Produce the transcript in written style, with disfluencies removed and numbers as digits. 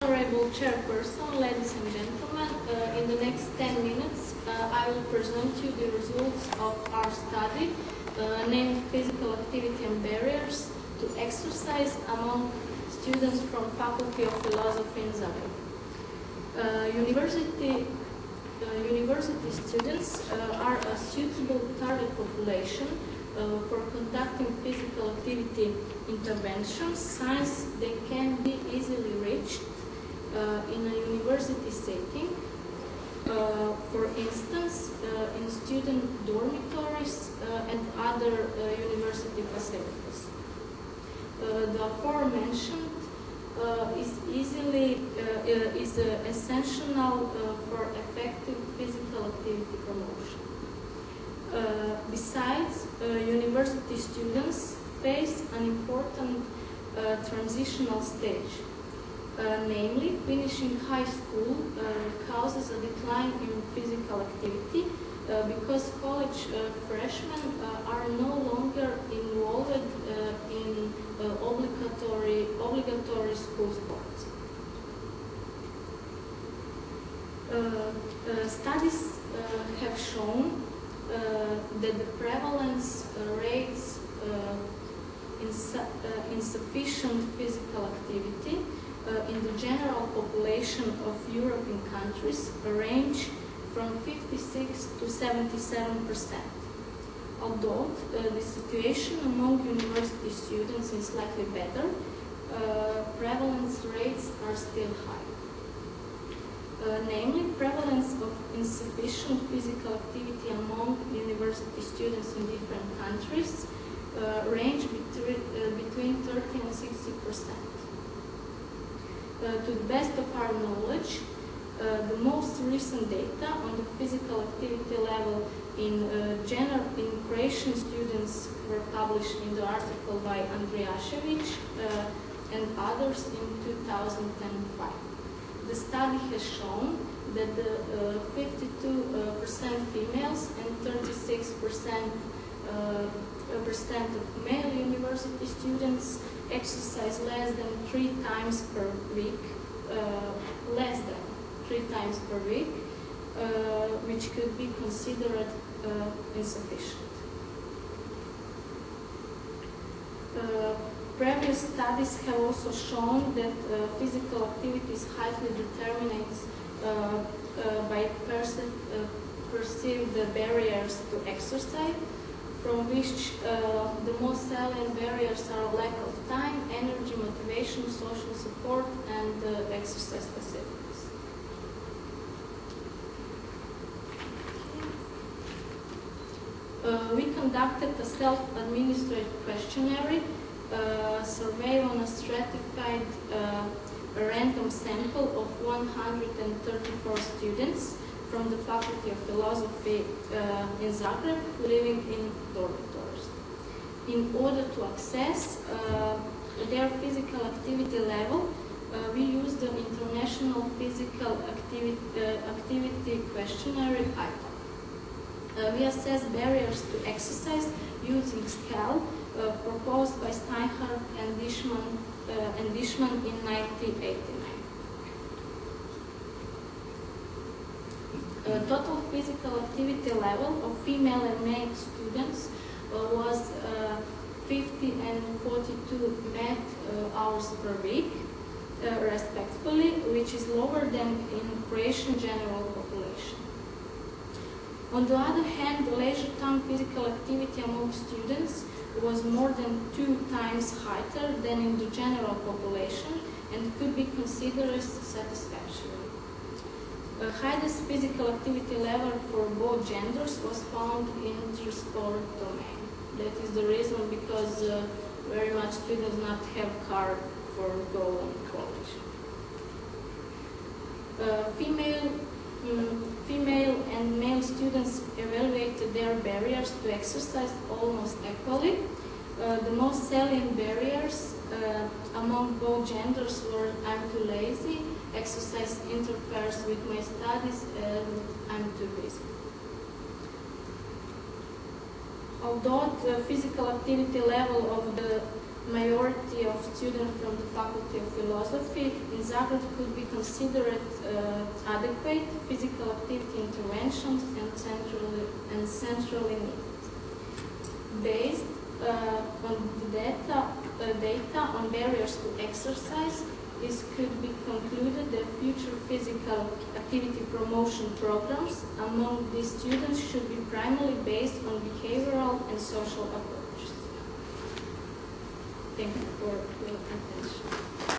Honorable Chairperson, ladies and gentlemen, in the next 10 minutes I will present you the results of our study named Physical Activity and Barriers to Exercise among students from Faculty of Philosophy in Zagreb. University students are a suitable target population for conducting physical activity interventions since they can be easily reached in a university setting, for instance, in student dormitories and other university facilities. The aforementioned is essential for effective physical activity promotion. Besides, university students face an important transitional stage. Namely, finishing high school causes a decline in physical activity because college freshmen are no longer involved in obligatory school sports. Studies have shown that the prevalence rates insufficient physical activity in the general population of European countries range from 56 to 77%. Although the situation among university students is slightly better, prevalence rates are still high. Namely, prevalence of insufficient physical activity among university students in different countries range between 30 and 60%. To the best of our knowledge, the most recent data on the physical activity level in Croatian students were published in the article by Andrijašević and others in 2005. The study has shown that 52% females and 36% of male university students exercise less than 3 times per week, which could be considered insufficient. Previous studies have also shown that physical activity is highly determined by perceived barriers to exercise, from which the most salient barriers are lack of time, energy, motivation, social support, and exercise facilities. We conducted a self-administered questionnaire survey on a stratified random sample of 134 students from the Faculty of Philosophy in Zagreb living in dormitories. In order to assess their physical activity level, we used the International Physical Activity Questionnaire IPAQ. We assessed barriers to exercise using scale proposed by Steinhardt and Dishman in 1989. Total physical activity level of female and male students was 50 and 42 MET hours per week, respectively, which is lower than in Croatian general population. On the other hand, leisure time physical activity among students was more than 2 times higher than in the general population and could be considered satisfactory. The highest physical activity level for both genders was found in the sport domain. That is the reason because very much students not have car for going to college. Female and male students evaluated their barriers to exercise almost equally. The most salient barriers among both genders were "I'm too lazy," "exercise interferes with my studies," and "I'm too busy." Although the physical activity level of the majority of students from the Faculty of Philosophy in Zagreb could be considered adequate physical activity interventions and centrally needed. Based on the data on barriers to exercise, it could be concluded that future physical activity promotion programs among these students should be primarily based on behavioral and social approaches. Thank you for your attention.